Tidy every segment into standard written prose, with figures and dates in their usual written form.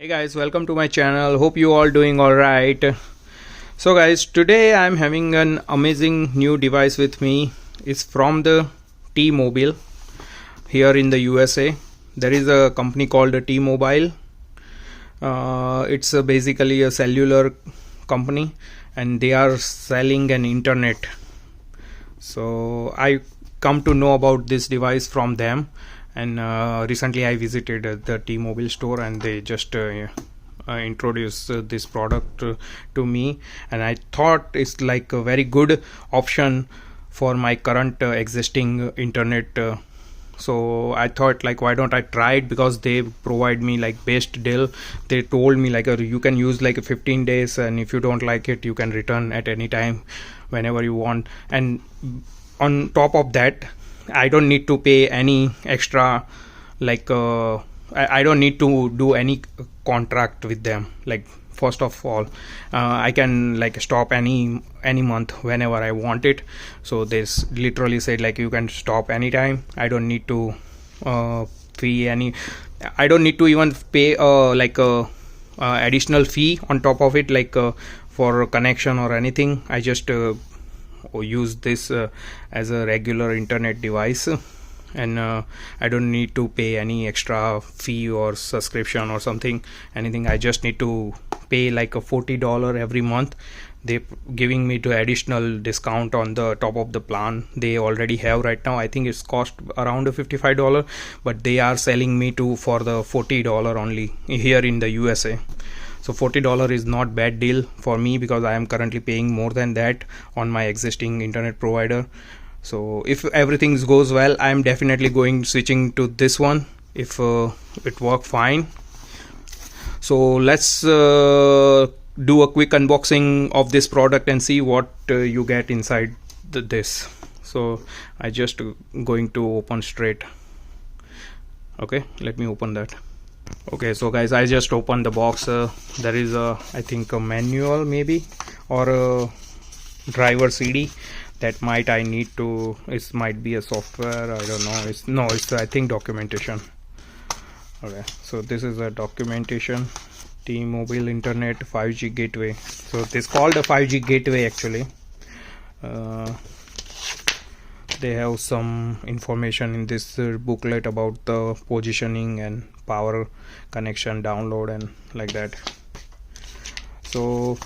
Hey guys, welcome to my channel. Hope you all doing all right. So guys, today I'm having an amazing new device with me. It's from the T-Mobile here in the USA. There is a company called T-Mobile. It's basically a cellular company and they are selling an internet. So I come to know about this device from them. And recently I visited the T-Mobile store and they just introduced this product to me, and I thought it's like a very good option for my current existing internet. So I thought, like, why don't I try it, because they provide me like best deal. They told me like you can use like 15 days, and if you don't like it you can return at any time whenever you want. And on top of that, I don't need to pay any extra, like I don't need to do any contract with them. Like, first of all, I can like stop any month whenever I want it. So they literally said like you can stop anytime. I don't need to pay any, I don't need to even pay like a additional fee on top of it, like for connection or anything. I just use this as a regular internet device, and I don't need to pay any extra fee or subscription or anything. I just need to pay like a $40 every month. They giving me to additional discount on the top of the plan they already have right now. I think it's cost around $55, but they are selling me for the $40 only here in the USA. So $40 is not bad deal for me, because I am currently paying more than that on my existing internet provider. So if everything goes well, I am definitely switching to this one if it works fine. So let's do a quick unboxing of this product and see what you get inside this. So I just going to open straight. Okay, let me open that. Okay, so guys, I just opened the box. There is I think a manual maybe, or a driver CD that I need to, it might be a software, I don't know. It's I think documentation. Okay, so this is a documentation. T-Mobile Internet 5G gateway. So it's called a 5G gateway actually. They have some information in this booklet about the positioning and power connection, download, and like that. So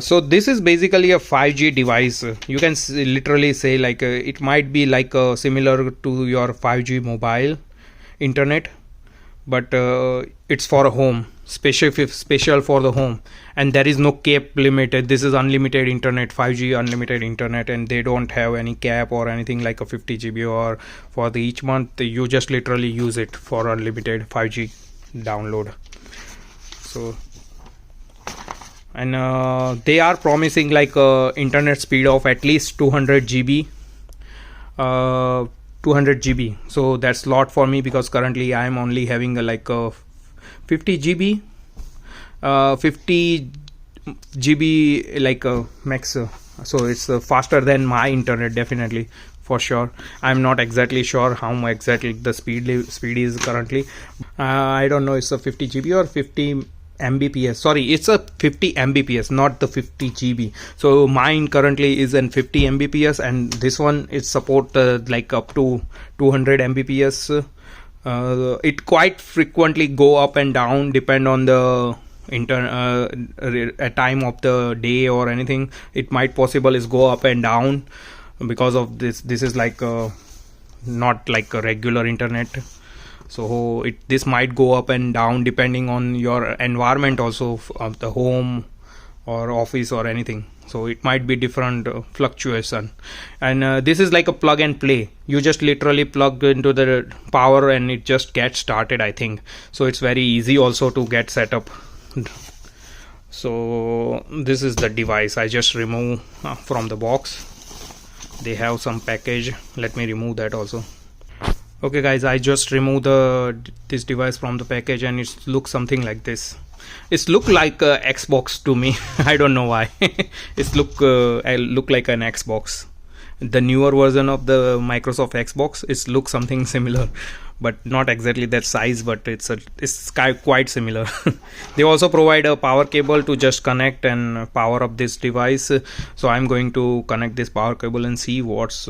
so this is basically a 5G device. You can literally say like it might be like similar to your 5G mobile internet, but it's for a home, special for the home, and there is no cap limited. This is unlimited internet, 5G unlimited internet, and they don't have any cap or anything like a 50 GB or for the each month. You just literally use it for unlimited 5G download. So, and they are promising like internet speed of at least 200 GB. 200 GB. So that's a lot for me, because currently I am only having like a 50 GB. 50 GB like a max. So it's faster than my internet, definitely, for sure. I'm not exactly sure how much exactly the speed is currently. I don't know, it's a 50 GB or 50 Mbps. Sorry, it's a 50 Mbps, not the 50 GB. So mine currently is in 50 Mbps, and this one is support like up to 200 Mbps. It quite frequently go up and down, depend on the a time of the day or anything. It might possible is go up and down because of this is like not like a regular internet. So this might go up and down depending on your environment also, of the home or office or anything. So it might be different fluctuation. And this is like a plug and play. You just literally plug into the power and it just gets started, I think. So it's very easy also to get set up. So this is the device. I just remove from the box. They have some package. Let me remove that also. Okay guys, I just removed this device from the package, and it looks something like this. It look like a Xbox to me. I don't know why. It look like an Xbox. The newer version of the Microsoft Xbox, it looks something similar, but not exactly that size, but it's quite similar. They also provide a power cable to just connect and power up this device. So I'm going to connect this power cable and see what's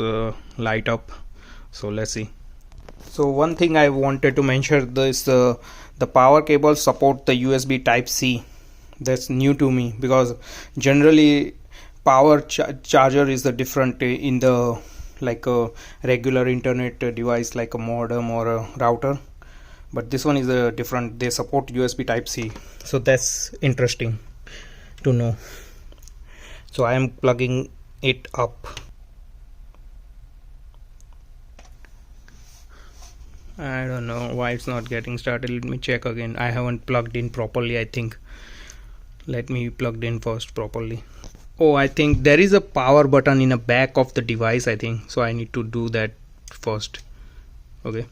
light up. So let's see. So one thing I wanted to mention is the power cable support the USB type C. That's new to me, because generally power charger is the different in the like a regular internet device like a modem or a router, but this one is a different. They support USB type C, so that's interesting to know. So I am plugging it up. I don't know why it's not getting started. Let me check again. I haven't plugged in properly, I think. Let me plug in first properly. Oh, I think there is a power button in the back of the device, I think. So I need to do that first. Okay.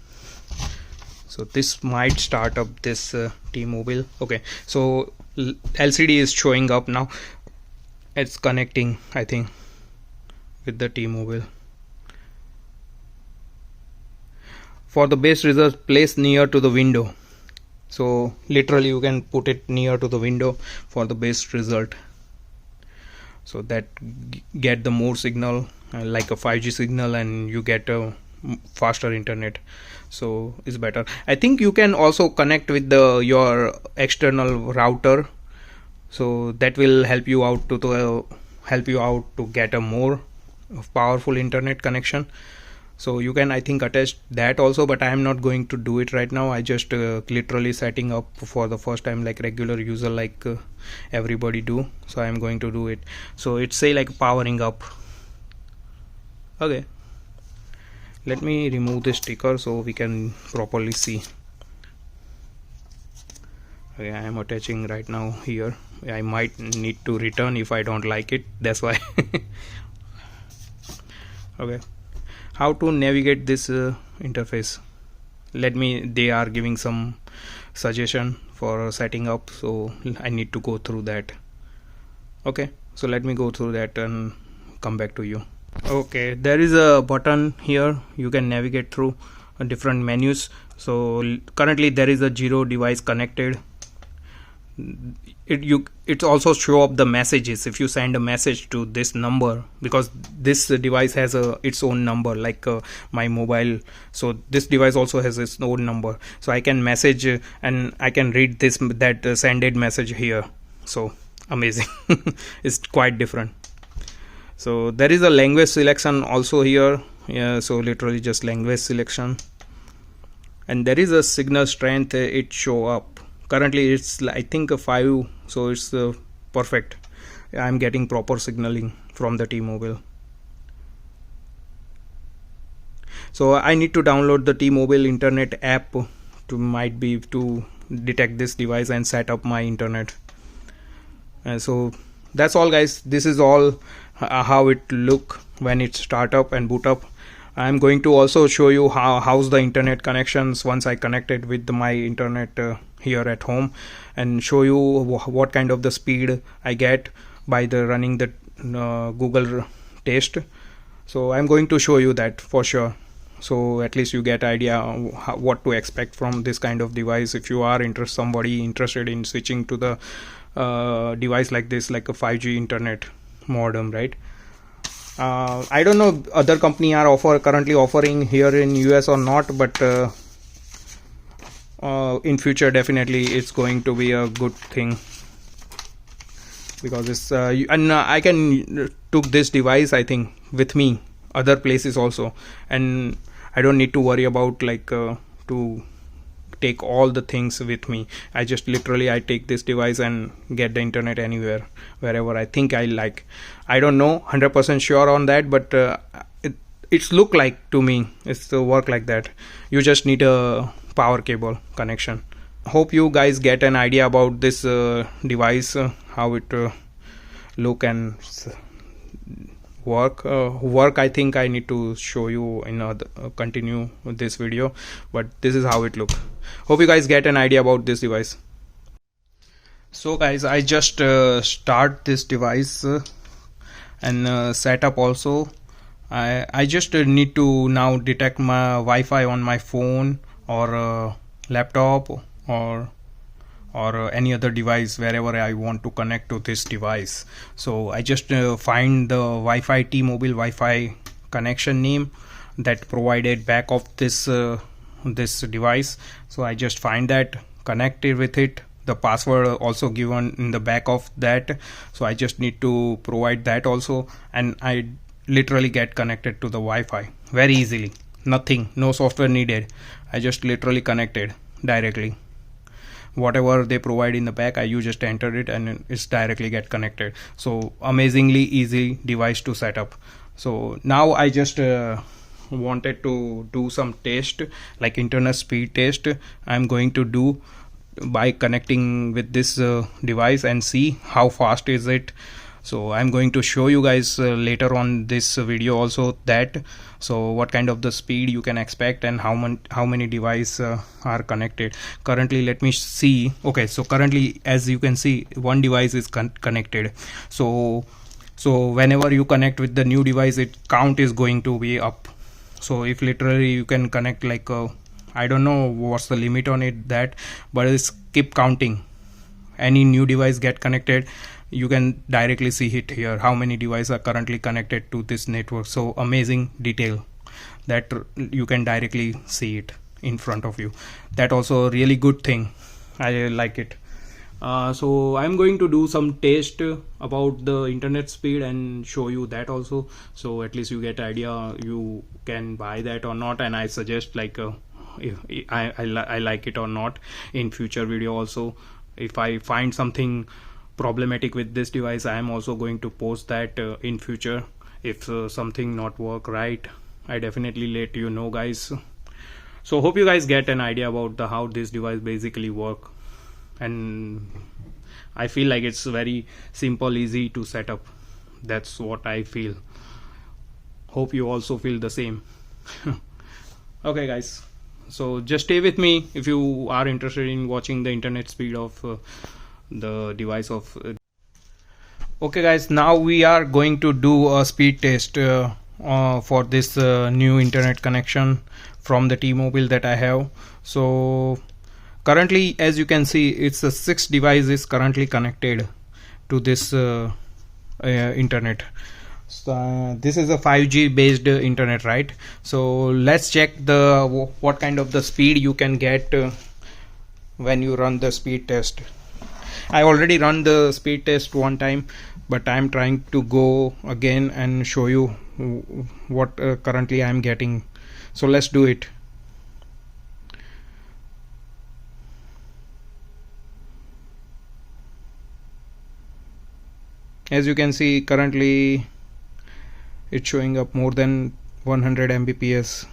So this might start up this T-Mobile. Okay. So LCD is showing up now. It's connecting, I think, with the T-Mobile. For the best result, place near to the window. So literally you can put it near to the window for the best result. So that get the more signal, like a 5G signal, and you get a faster internet. So it's better. I think you can also connect with your external router. So that will help you out to get a more powerful internet connection. So you can, I think, attach that also, but I am not going to do it right now. I just literally setting up for the first time like regular user, like everybody do. So I am going to do it. So it's say like powering up. Okay, let me remove the sticker so we can properly see. Okay, I am attaching right now here. I might need to return if I don't like it, that's why. Okay, how to navigate this interface? They are giving some suggestion for setting up, so I need to go through that. Okay, so let me go through that and come back to you. Okay, there is a button here. You can navigate through different menus. So currently there is a 0 device connected. It also show up the messages if you send a message to this number, because this device has its own number, like my mobile. So this device also has its own number, so I can message and I can read that sended message here. So amazing. It's quite different. So there is a language selection also here. Yeah, so literally just language selection, and there is a signal strength. It show up currently, it's I think a 5, so it's perfect. I'm getting proper signaling from the T-Mobile. So I need to download the T-Mobile internet app to detect this device and set up my internet. So that's all, guys. This is all how it look when it start up and boot up. I'm going to also show you how's the internet connections once I connected with my internet here at home, and show you what kind of the speed I get by running the Google test. So I'm going to show you that for sure, so at least you get idea what to expect from this kind of device if you are somebody interested in switching to the device like this, like a 5G internet modem, right? I don't know other company are currently offering here in US or not, but in future definitely it's going to be a good thing, because it's I can took this device, I think, with me other places also, and I don't need to worry about like to take all the things with me. I just literally I take this device and get the internet anywhere, wherever I think I like. I don't know 100% sure on that, but it's look like to me it's work like that. You just need a power cable connection. Hope you guys get an idea about this device, how it look and work. I think I need to show you in continue with this video, but this is how it look. Hope you guys get an idea about this device. So guys, I just start this device and set up also. I just need to now detect my Wi-Fi on my phone or laptop or any other device wherever I want to connect to this device. So I just find the Wi-Fi T-Mobile Wi-Fi connection name that provided back of this this device. So I just find that, connected with it, the password also given in the back of that, so I just need to provide that also, and I literally get connected to the Wi-Fi very easily. Nothing, no software needed. I just literally connected directly. Whatever they provide in the back, you just enter it and it's directly get connected. So amazingly easy device to set up. So now I just wanted to do some test, like internet speed test. I'm going to do by connecting with this device and see how fast is it. So I'm going to show you guys later on this video also that, so what kind of the speed you can expect and how many devices are connected. Currently let me see. Okay, so currently as you can see, one device is connected. So whenever you connect with the new device, it count is going to be up. So if literally you can connect like I don't know what's the limit on it, that, but it's keep counting. Any new device get connected, you can directly see it here, how many devices are currently connected to this network. So amazing detail that you can directly see it in front of you. That also a really good thing. I like it. So I'm going to do some test about the internet speed and show you that also, so at least you get idea you can buy that or not, and I suggest like if I like it or not in future video also. If I find something problematic with this device, I am also going to post that in future. If something not work right, I definitely let you know, guys. So hope you guys get an idea about the how this device basically work, and I feel like it's very simple, easy to set up. That's what I feel. Hope you also feel the same. Okay guys, so just stay with me if you are interested in watching the internet speed of the device of okay guys, now we are going to do a speed test for this new internet connection from the T-Mobile that I have. So currently as you can see, it's 6 devices currently connected to this internet. So, this is a 5G based internet, right? So let's check the what kind of the speed you can get when you run the speed test. I already run the speed test one time, but I'm trying to go again and show you what currently I'm getting. So let's do it. As you can see, currently it's showing up more than 100 Mbps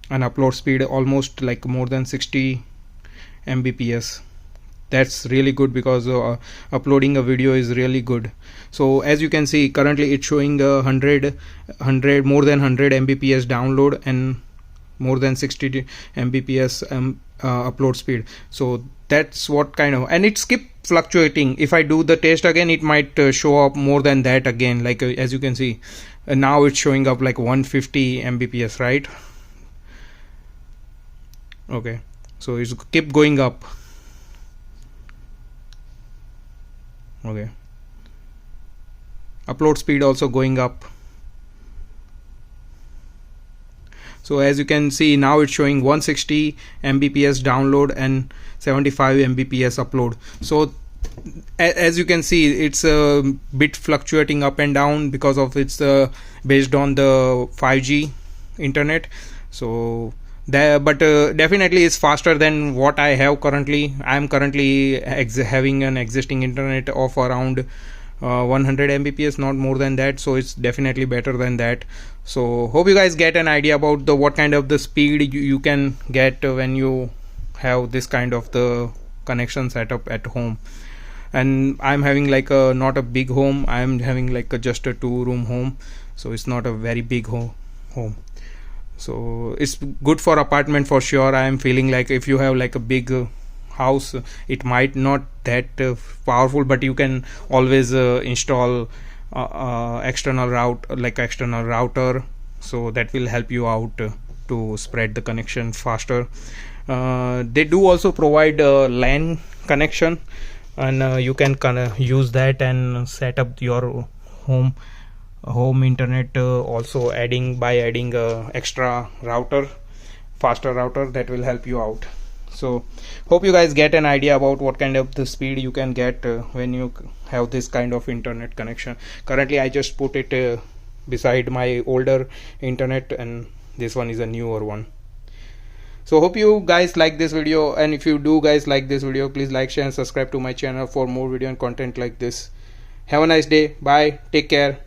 and upload speed almost like more than 60 Mbps. That's really good because uploading a video is really good. So as you can see, currently it's showing 100 more than 100 Mbps download and more than 60 Mbps upload speed. So that's what kind of, and it's keep fluctuating. If I do the test again, it might show up more than that again, like as you can see now it's showing up like 150 Mbps, right? Okay, so it's keep going up. Okay, upload speed also going up. So as you can see, now it's showing 160 Mbps download and 75 Mbps upload. So as you can see, it's a bit fluctuating up and down because of it's based on the 5G internet. So but definitely it's faster than what I have currently. I'm currently having an existing internet of around 100 Mbps, not more than that, so it's definitely better than that. So hope you guys get an idea about the what kind of the speed you can get when you have this kind of the connection setup at home. And I'm having like a not a big home, I'm having like just a 2-room home, so it's not a very big home. So it's good for apartment for sure. I am feeling like if you have like a big house, it might not that powerful, but you can always install external router, so that will help you out to spread the connection faster. They do also provide LAN connection, and you can use that and set up your home internet, also adding extra router, faster router that will help you out. So hope you guys get an idea about what kind of the speed you can get when you have this kind of internet connection. Currently I just put it beside my older internet, and this one is a newer one. So hope you guys like this video, and if you do guys like this video, please like, share and subscribe to my channel for more video and content like this. Have a nice day. Bye. Take care.